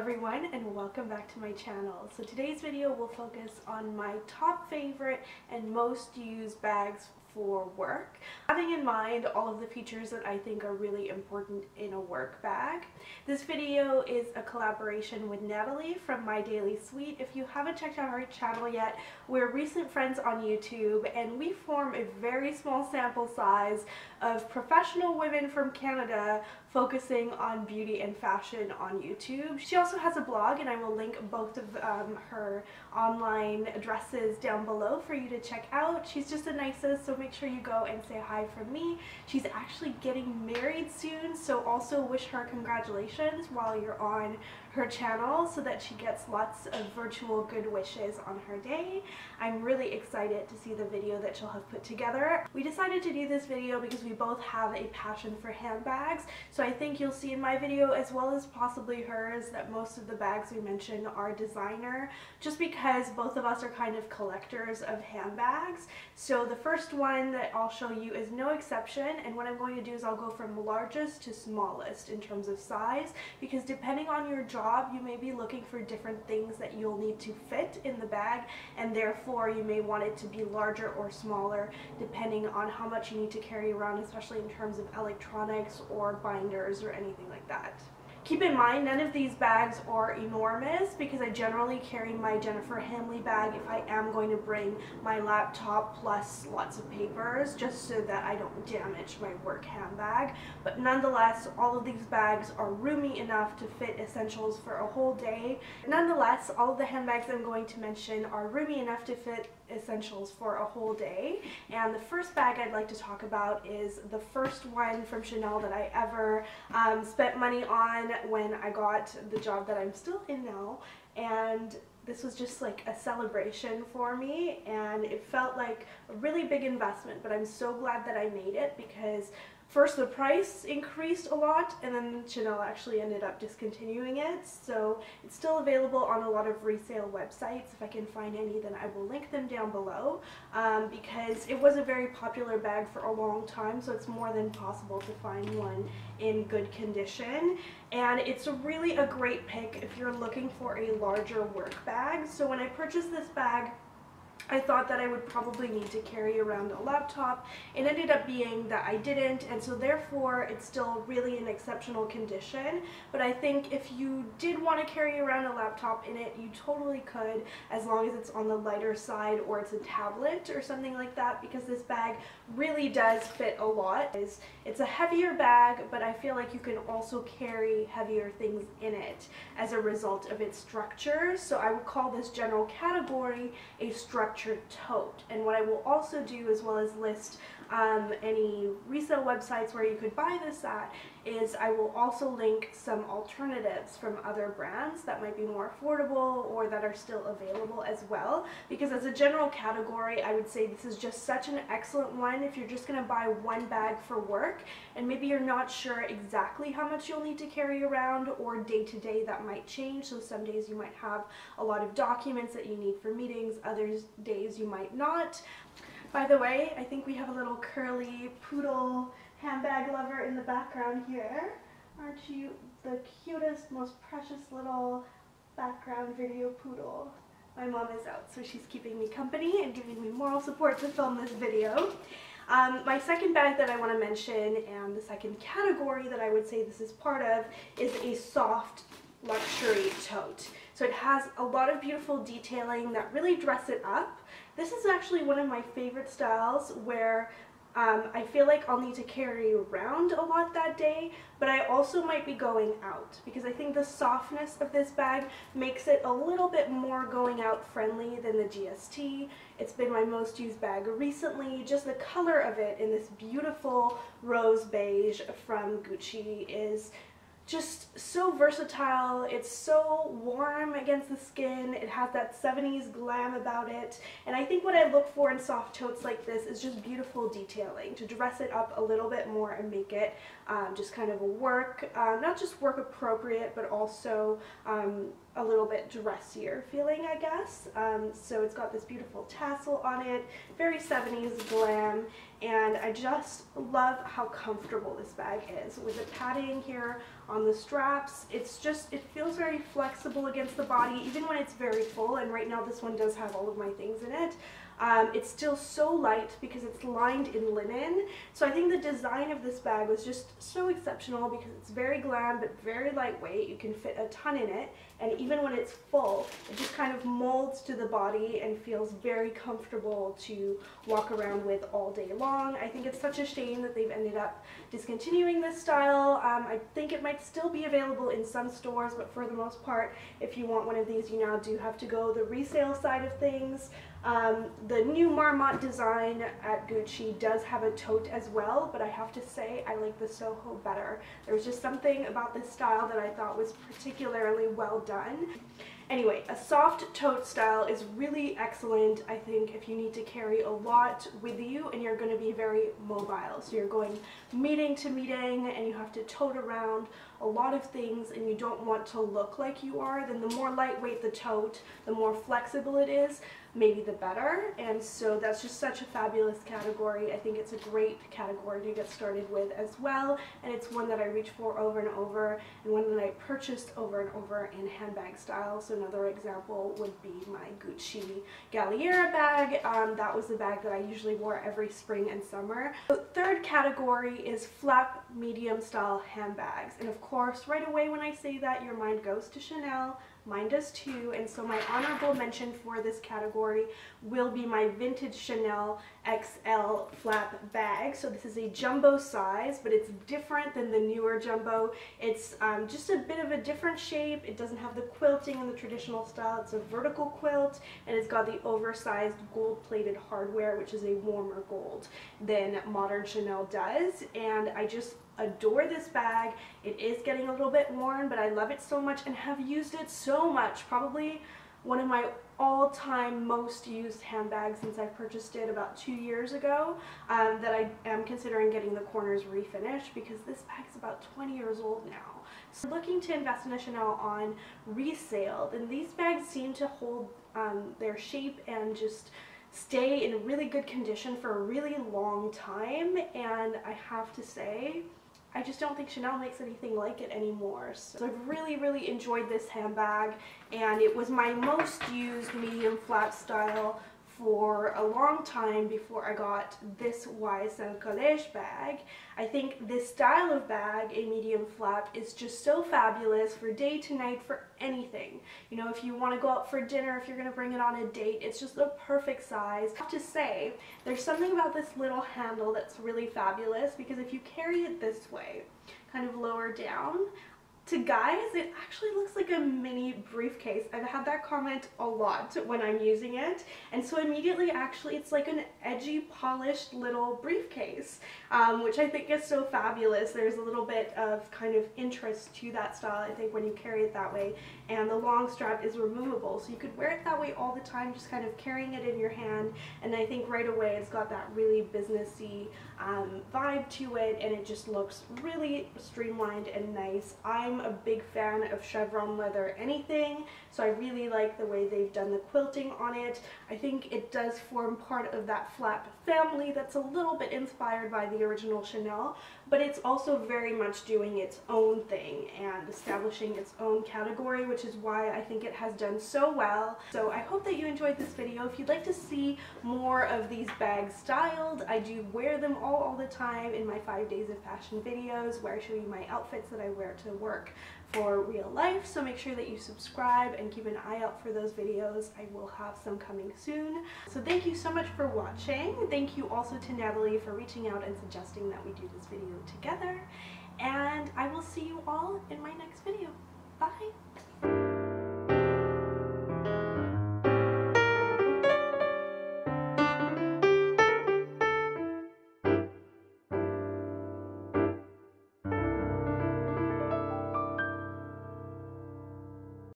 everyone, and welcome back to my channel. So today's video will focus on my top favorite and most used bags for work, having in mind all of the features that I think are really important in a work bag. This video is a collaboration with Natalie from My Daily Suite. If you haven't checked out our channel yet, we're recent friends on YouTube and we form a very small sample size of professional women from Canada focusing on beauty and fashion on YouTube. She also has a blog and I will link both of her online addresses down below for you to check out. She's just the nicest, so make sure you go and say hi from me. She's actually getting married soon, so also wish her congratulations while you're on her channel so that she gets lots of virtual good wishes on her day. I'm really excited to see the video that she'll have put together. We decided to do this video because we both have a passion for handbags, so I think you'll see in my video as well as possibly hers that most of the bags we mention are designer, just because both of us are kind of collectors of handbags. So the first one that I'll show you is no exception, and what I'm going to do is I'll go from largest to smallest in terms of size, because depending on your job you may be looking for different things that you'll need to fit in the bag, and therefore you may want it to be larger or smaller depending on how much you need to carry around, especially in terms of electronics or binders or anything like that. Keep in mind, none of these bags are enormous because I generally carry my Jennifer Hamley bag if I am going to bring my laptop plus lots of papers, just so that I don't damage my work handbag. But nonetheless, all of these bags are roomy enough to fit essentials for a whole day. Nonetheless, all of the handbags I'm going to mention are roomy enough to fit essentials for a whole day. And the first bag I'd like to talk about is the first one from Chanel that I ever spent money on when I got the job that I'm still in now, and this was just like a celebration for me and it felt like a really big investment, but I'm so glad that I made it because first the price increased a lot and then Chanel actually ended up discontinuing it, so it's still available on a lot of resale websites. If I can find any, then I will link them down below, because it was a very popular bag for a long time, so it's more than possible to find one in good condition. And it's really a great pick if you're looking for a larger work bag. So when I purchased this bag, I thought that I would probably need to carry around a laptop. It ended up being that I didn't, and so therefore it's still really in exceptional condition. But I think if you did want to carry around a laptop in it, you totally could, as long as it's on the lighter side or it's a tablet or something like that, because this bag really does fit a lot. It's a heavier bag, but I feel like you can also carry heavier things in it as a result of its structure. So I would call this general category a structured tote. And what I will also do, as well as list any resale websites where you could buy this at, is I will also link some alternatives from other brands that might be more affordable or that are still available as well, because as a general category I would say this is just such an excellent one if you're just going to buy one bag for work and maybe you're not sure exactly how much you'll need to carry around, or day to day that might change. So some days you might have a lot of documents that you need for meetings, other days you might not. By the way, I think we have a little curly poodle handbag lover in the background here. Aren't you the cutest, most precious little background video poodle? My mom is out, so she's keeping me company and giving me moral support to film this video. My second bag that I want to mention, and the second category that I would say this is part of, is a soft luxury tote. So it has a lot of beautiful detailing that really dress it up. This is actually one of my favorite styles where I feel like I'll need to carry around a lot that day, but I also might be going out, because I think the softness of this bag makes it a little bit more going out friendly than the GST. It's been my most used bag recently. Just the color of it in this beautiful rose beige from Gucci is just so versatile. It's so warm against the skin. It has that 70s glam about it. And I think what I look for in soft totes like this is just beautiful detailing to dress it up a little bit more and make it just kind of a work, not just work appropriate, but also a little bit dressier feeling, I guess. So it's got this beautiful tassel on it, very 70s glam, and I just love how comfortable this bag is with the padding here on the straps. It's just, it feels very flexible against the body, even when it's very full, and right now this one does have all of my things in it. It's still so light because it's lined in linen. So I think the design of this bag was just so exceptional because it's very glam but very lightweight. You can fit a ton in it, and even when it's full, it just kind of molds to the body and feels very comfortable to walk around with all day long. I think it's such a shame that they've ended up discontinuing this style. I think it might still be available in some stores, but for the most part, if you want one of these, you now do have to go the resale side of things. The new Marmot design at Gucci does have a tote as well, but I have to say I like the Soho better. There was just something about this style that I thought was particularly well done. Anyway, a soft tote style is really excellent, I think, if you need to carry a lot with you and you're going to be very mobile. So you're going meeting to meeting and you have to tote around a lot of things and you don't want to look like you are, then the more lightweight the tote, the more flexible it is, maybe the better. And so that's just such a fabulous category. I think it's a great category to get started with as well, and it's one that I reach for over and over, and one that I purchased over and over in handbag style. So another example would be my Gucci Galliera bag. That was the bag that I usually wore every spring and summer. The third category is flap medium style handbags, and of course right away when I say that your mind goes to Chanel. Mine does too, and so my honorable mention for this category will be my vintage Chanel XL flap bag. So this is a jumbo size, but it's different than the newer jumbo. It's just a bit of a different shape. It doesn't have the quilting in the traditional style. It's a vertical quilt, and it's got the oversized gold-plated hardware, which is a warmer gold than modern Chanel does, and I just adore this bag. It is getting a little bit worn, but I love it so much and have used it so much. Probably one of my all-time most used handbags since I purchased it about 2 years ago, that I am considering getting the corners refinished because this bag is about 20 years old now. So looking to invest in a Chanel on resale, then these bags seem to hold their shape and just stay in really good condition for a really long time, and I have to say I just don't think Chanel makes anything like it anymore. So I've really enjoyed this handbag, and it was my most used medium flat style for a long time before I got this YSL Collège bag. I think this style of bag, a medium flap, is just so fabulous for day to night, for anything. You know, if you want to go out for dinner, if you're going to bring it on a date, it's just the perfect size. I have to say, there's something about this little handle that's really fabulous, because if you carry it this way, kind of lower down, to guys, it actually looks like a mini briefcase. I've had that comment a lot when I'm using it, and so immediately actually it's like an edgy, polished little briefcase, which I think is so fabulous. There's a little bit of kind of interest to that style, I think, when you carry it that way, and the long strap is removable, so you could wear it that way all the time, just kind of carrying it in your hand, and I think right away it's got that really businessy vibe to it, and it just looks really streamlined and nice. I'm a big fan of chevron leather anything, so I really like the way they've done the quilting on it. I think it does form part of that flap family that's a little bit inspired by the original Chanel, but it's also very much doing its own thing and establishing its own category, which is why I think it has done so well. So I hope that you enjoyed this video. If you'd like to see more of these bags styled, I do wear them all the time in my 5 days of fashion videos, where I show you my outfits that I wear to work for real life. So make sure that you subscribe and keep an eye out for those videos. I will have some coming soon. So thank you so much for watching. Thank you also to Natalie for reaching out and suggesting that we do this video together. And I will see you all in my next video. Bye!